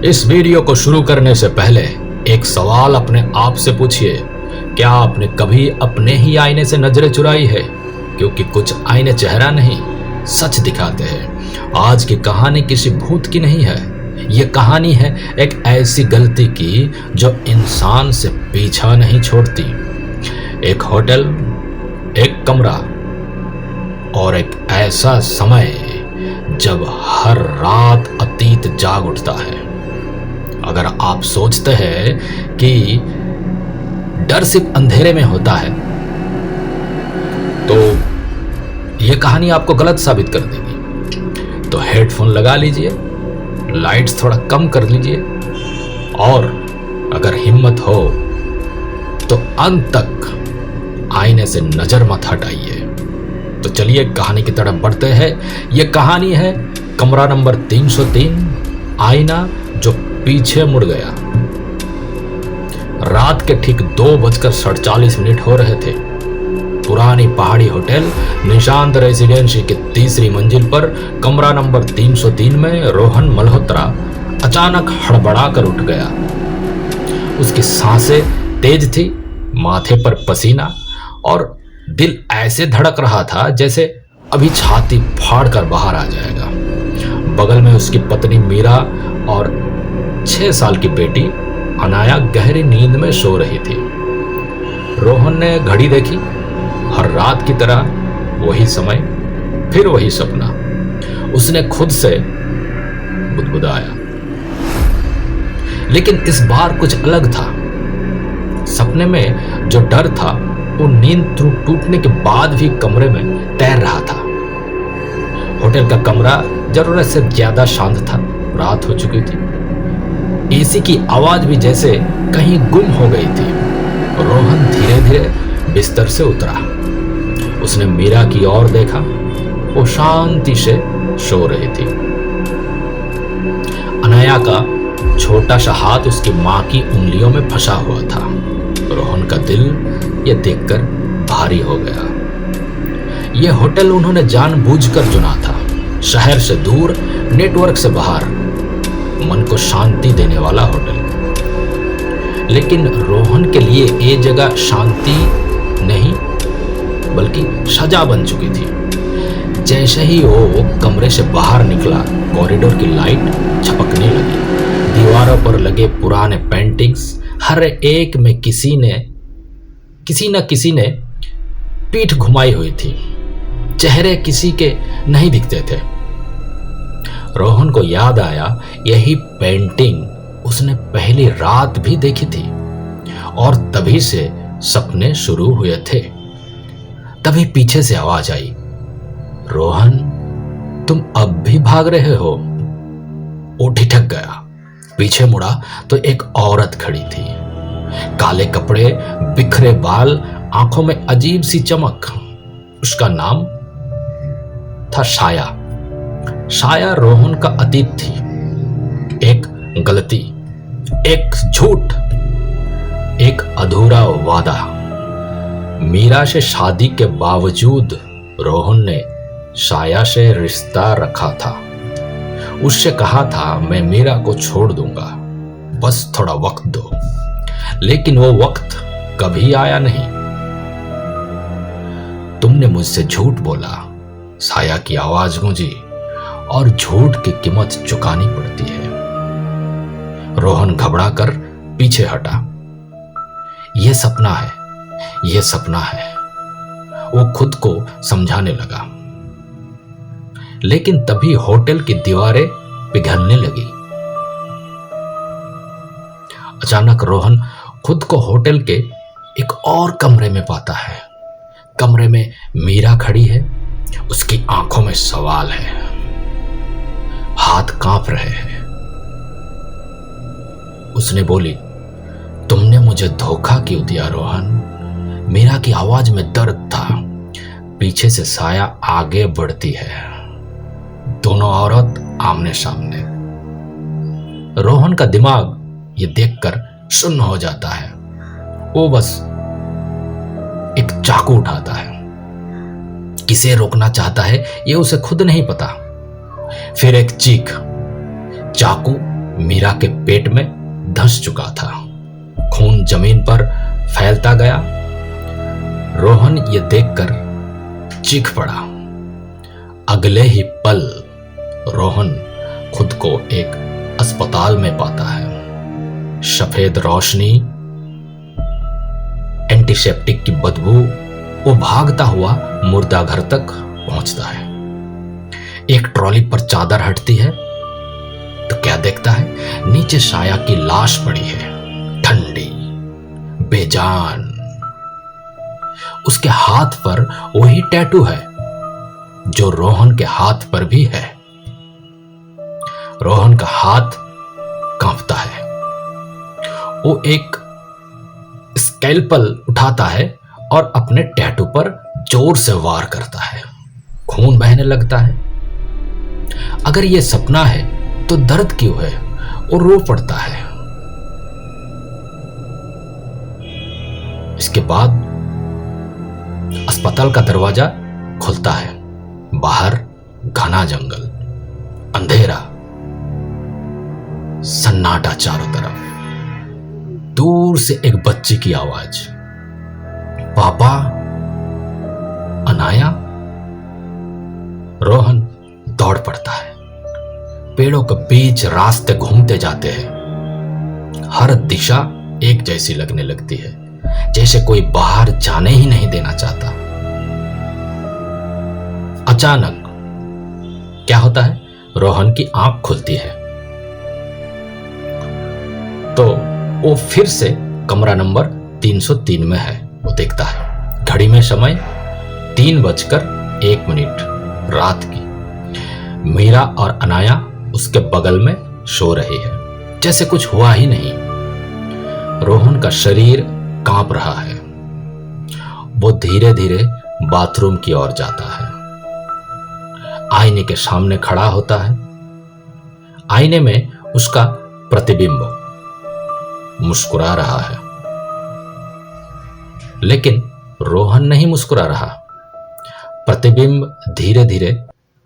इस वीडियो को शुरू करने से पहले एक सवाल अपने आप से पूछिए, क्या आपने कभी अपने ही आईने से नजरें चुराई है? क्योंकि कुछ आईने चेहरा नहीं, सच दिखाते हैं। आज की कहानी किसी भूत की नहीं है, ये कहानी है एक ऐसी गलती की जो इंसान से पीछा नहीं छोड़ती। एक होटल, एक कमरा और एक ऐसा समय जब हर रात अतीत जाग उठता है। अगर आप सोचते हैं कि डर सिर्फ अंधेरे में होता है तो यह कहानी आपको गलत साबित कर देगी। तो हेडफोन लगा लीजिए, लाइट्स थोड़ा कम कर लीजिए और अगर हिम्मत हो तो अंत तक आईने से नजर मत हटाइए। तो चलिए कहानी की तरफ बढ़ते हैं। यह कहानी है कमरा नंबर 303, आईना जो पीछे मुड़ गया। रात के ठीक 2:47 हो रहे थे। पुरानी पहाड़ी होटल निशांत रेसिडेंसी के तीसरी मंजिल पर कमरा नंबर 303 में रोहन मल्होत्रा अचानक हड़बड़ा कर उठ गया। उसकी सांसें तेज थी, माथे पर पसीना और दिल ऐसे धड़क रहा था जैसे अभी छाती फाड़कर बाहर आ जाएगा। बगल में उसकी पत्नी मीरा और 6 साल की बेटी अनाया गहरी नींद में सो रही थी। रोहन ने घड़ी देखी, हर रात की तरह वही समय, फिर वही सपना। उसने खुद से बुदबुदाया, लेकिन इस बार कुछ अलग था। सपने में जो डर था वो नींद टूटने के बाद भी कमरे में तैर रहा था। होटल का कमरा जरूरत से ज्यादा शांत था, रात हो चुकी थी। एसी की आवाज भी जैसे कहीं गुम हो गई थी। रोहन धीरे धीरे बिस्तर से उतरा। उसने मीरा की ओर देखा, वो शांति से सो रही थी। अनाया का छोटा सा हाथ उसकी मां की उंगलियों में फंसा हुआ था। रोहन का दिल ये देखकर भारी हो गया। यह होटल उन्होंने जानबूझकर चुना था, शहर से दूर, नेटवर्क से बाहर, मन को शांति देने वाला होटल। लेकिन रोहन के लिए ये जगह शांति नहीं बल्कि सजा बन चुकी थी। जैसे ही वो कमरे से बाहर निकला, कॉरिडोर की लाइट छपकने लगी। दीवारों पर लगे पुराने पेंटिंग्स, हर एक में किसी न किसी ने पीठ घुमाई हुई थी। चेहरे किसी के नहीं दिखते थे। रोहन को याद आया, यही पेंटिंग उसने पहली रात भी देखी थी और तभी से सपने शुरू हुए थे। तभी पीछे से आवाज आई, रोहन तुम अब भी भाग रहे हो? वो ठिठक गया। पीछे मुड़ा तो एक औरत खड़ी थी। काले कपड़े, बिखरे बाल, आंखों में अजीब सी चमक। उसका नाम था शाया। शाया रोहन का अतीत थी। एक गलती, एक झूठ, एक अधूरा वादा। मीरा से शादी के बावजूद रोहन ने शाया से रिश्ता रखा था। उससे कहा था, मैं मीरा को छोड़ दूंगा, बस थोड़ा वक्त दो। लेकिन वो वक्त कभी आया नहीं। तुमने मुझसे झूठ बोला, साया की आवाज गूंजी, और झूठ की कीमत चुकानी पड़ती है। रोहन घबराकर पीछे हटा। यह सपना है, यह सपना है, वो खुद को समझाने लगा। लेकिन तभी होटल की दीवारें पिघलने लगी। अचानक रोहन खुद को होटल के एक और कमरे में पाता है। कमरे में मीरा खड़ी है। उसकी आंखों में सवाल है, हाथ कांप रहे हैं। उसने बोली, तुमने मुझे धोखा क्यों दिया रोहन? मीरा की आवाज में दर्द था। पीछे से साया आगे बढ़ती है। दोनों औरत आमने सामने। रोहन का दिमाग ये देखकर सुन्न हो जाता है। वो बस एक चाकू उठाता है। किसे रोकना चाहता है ये उसे खुद नहीं पता। फिर एक चीख, चाकू मीरा के पेट में धंस चुका था। खून जमीन पर फैलता गया। रोहन ये देखकर चीख पड़ा। अगले ही पल रोहन खुद को एक अस्पताल में पाता है। सफेद रोशनी, एंटीसेप्टिक की बदबू, वो भागता हुआ मुर्दाघर तक पहुंचता है। एक ट्रॉली पर चादर हटती है तो क्या देखता है, नीचे साया की लाश पड़ी है, ठंडी, बेजान। उसके हाथ पर वही टैटू है जो रोहन के हाथ पर भी है। रोहन का हाथ कांपता है। वो एक स्कैल्पल उठाता है और अपने टैटू पर जोर से वार करता है। खून बहने लगता है। अगर यह सपना है तो दर्द क्यों है? वो रो पड़ता है। इसके बाद अस्पताल का दरवाजा खुलता है। बाहर घना जंगल, अंधेरा, सन्नाटा चारों तरफ। दूर से एक बच्ची की आवाज, पापा, अनाया। रोहन दौड़ पड़ता है। पेड़ों के बीच रास्ते घूमते जाते हैं। हर दिशा एक जैसी लगने लगती है, जैसे कोई बाहर जाने ही नहीं देना चाहता। अचानक क्या होता है, रोहन की आंख खुलती है तो वो फिर से कमरा नंबर 303 में है। वो देखता है घड़ी में समय 3:01 रात की। मीरा और अनाया उसके बगल में सो रही है, जैसे कुछ हुआ ही नहीं। रोहन का शरीर कांप रहा है। वो धीरे धीरे बाथरूम की ओर जाता है। आईने के सामने खड़ा होता है। आईने में उसका प्रतिबिंब मुस्कुरा रहा है, लेकिन रोहन नहीं मुस्कुरा रहा। प्रतिबिंब धीरे धीरे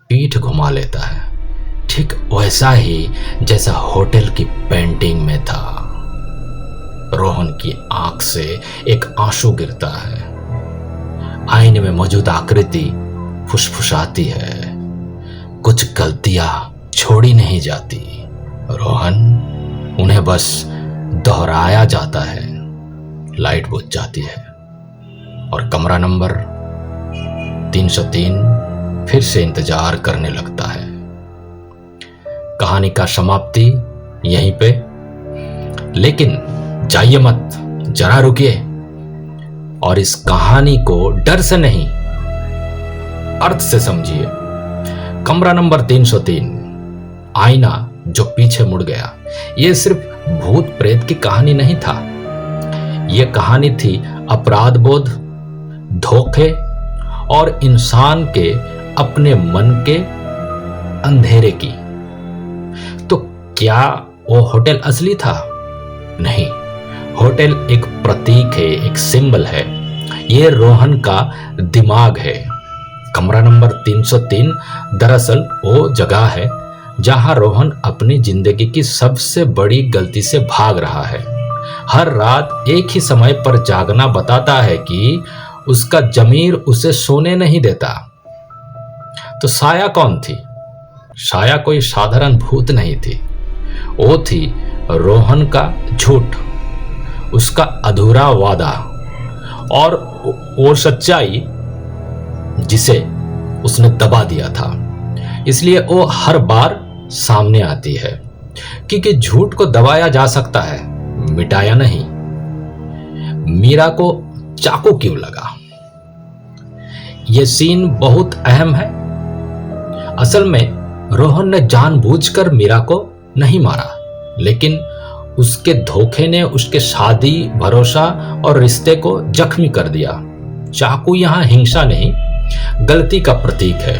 पीठ घुमा लेता है, ठीक वैसा ही जैसा होटल की पेंटिंग में था। रोहन की आंख से एक आंसू गिरता है। आईने में मौजूद आकृति फुसफुसाती है, कुछ गलतियां छोड़ी नहीं जाती। रोहन, उन्हें बस दोहराया जाता है। लाइट बुझ जाती है और कमरा नंबर 303 फिर से इंतजार करने लगता है। कहानी का समाप्ति यहीं पे। लेकिन जाइए मत, जरा रुकिए और इस कहानी को डर से नहीं, अर्थ से समझिए। कमरा नंबर 303, आईना जो पीछे मुड़ गया, यह सिर्फ भूत प्रेत की कहानी नहीं था। यह कहानी थी अपराध बोध, धोखे और इंसान के अपने मन के अंधेरे की। तो क्या वो होटल असली था? नहीं, होटल एक प्रतीक है, एक सिंबल है। यह रोहन का दिमाग है। कमरा नंबर 303 दरअसल वो जगह है जहां रोहन अपनी जिंदगी की सबसे बड़ी गलती से भाग रहा है। हर रात एक ही समय पर जागना बताता है कि उसका जमीर उसे सोने नहीं देता। तो साया कौन थी? साया कोई साधारण भूत नहीं थी। वो थी रोहन का झूठ, उसका अधूरा वादा और वो सच्चाई जिसे उसने दबा दिया था। इसलिए वो हर बार सामने आती है, क्योंकि झूठ को दबाया जा सकता है, मिटाया नहीं। मीरा को चाकू क्यों लगा? यह सीन बहुत अहम है। असल में रोहन ने जानबूझकर मीरा को नहीं मारा, लेकिन उसके धोखे ने उसके शादी, भरोसा और रिश्ते को जख्मी कर दिया। चाकू यहां हिंसा नहीं, गलती का प्रतीक है।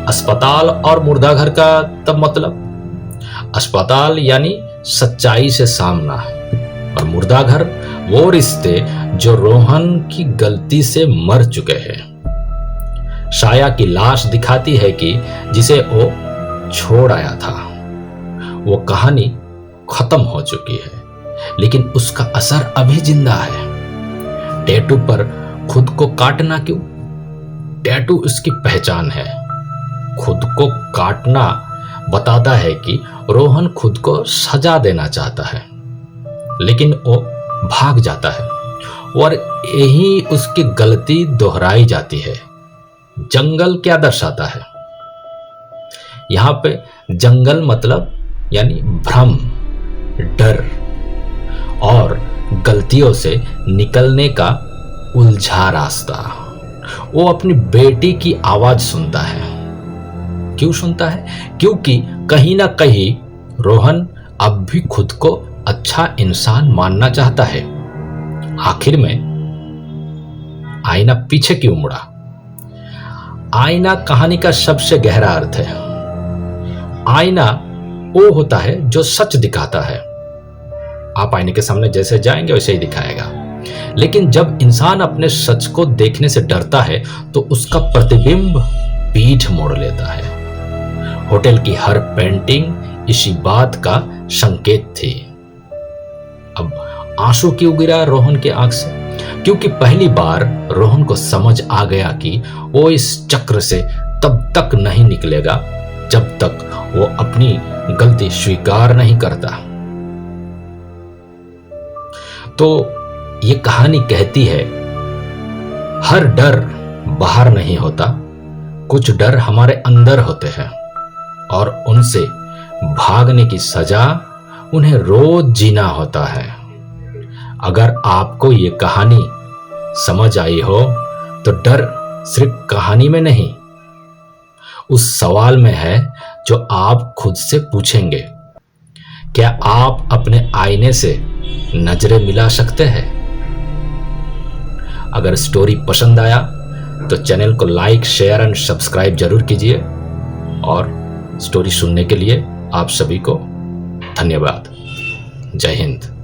अस्पताल और मुर्दाघर का तब मतलब, अस्पताल यानी सच्चाई से सामना, और मुर्दाघर वो रिश्ते जो रोहन की गलती से मर चुके हैं। साया की लाश दिखाती है कि जिसे वो छोड़ आया था। वो कहानी खत्म हो चुकी है, लेकिन उसका असर अभी जिंदा है। टैटू पर खुद को काटना क्यों? टैटू उसकी पहचान है। खुद को काटना बताता है कि रोहन खुद को सजा देना चाहता है, लेकिन वो भाग जाता है और यही उसकी गलती दोहराई जाती है। जंगल क्या दर्शाता है? यहां पे जंगल मतलब यानी भ्रम, डर और गलतियों से निकलने का उलझा रास्ता। वो अपनी बेटी की आवाज सुनता है। क्यों सुनता है? क्योंकि कहीं ना कहीं रोहन अब भी खुद को अच्छा इंसान मानना चाहता है। आखिर में आईना पीछे क्यों मुड़ा? आईना कहानी का सबसे गहरा अर्थ है। आईना वो होता है जो सच दिखाता है। आप आईने के सामने जैसे जाएंगे वैसे ही दिखाएगा, लेकिन जब इंसान अपने सच को देखने से डरता है तो उसका प्रतिबिंब पीठ मोड़ लेता है। होटल की हर पेंटिंग इसी बात का संकेत थी। अब आंसू क्यों गिरा रोहन के आंख से? क्योंकि पहली बार रोहन को समझ आ गया कि वो इस चक्र से तब तक नहीं निकलेगा जब तक वो अपनी गलती स्वीकार नहीं करता। तो ये कहानी कहती है, हर डर बाहर नहीं होता, कुछ डर हमारे अंदर होते हैं और उनसे भागने की सजा उन्हें रोज जीना होता है। अगर आपको ये कहानी समझ आई हो तो डर सिर्फ कहानी में नहीं, उस सवाल में है जो आप खुद से पूछेंगे। क्या आप अपने आईने से नजरें मिला सकते हैं? अगर स्टोरी पसंद आया तो चैनल को लाइक, शेयर एंड सब्सक्राइब जरूर कीजिए। और स्टोरी सुनने के लिए आप सभी को धन्यवाद। जय हिंद।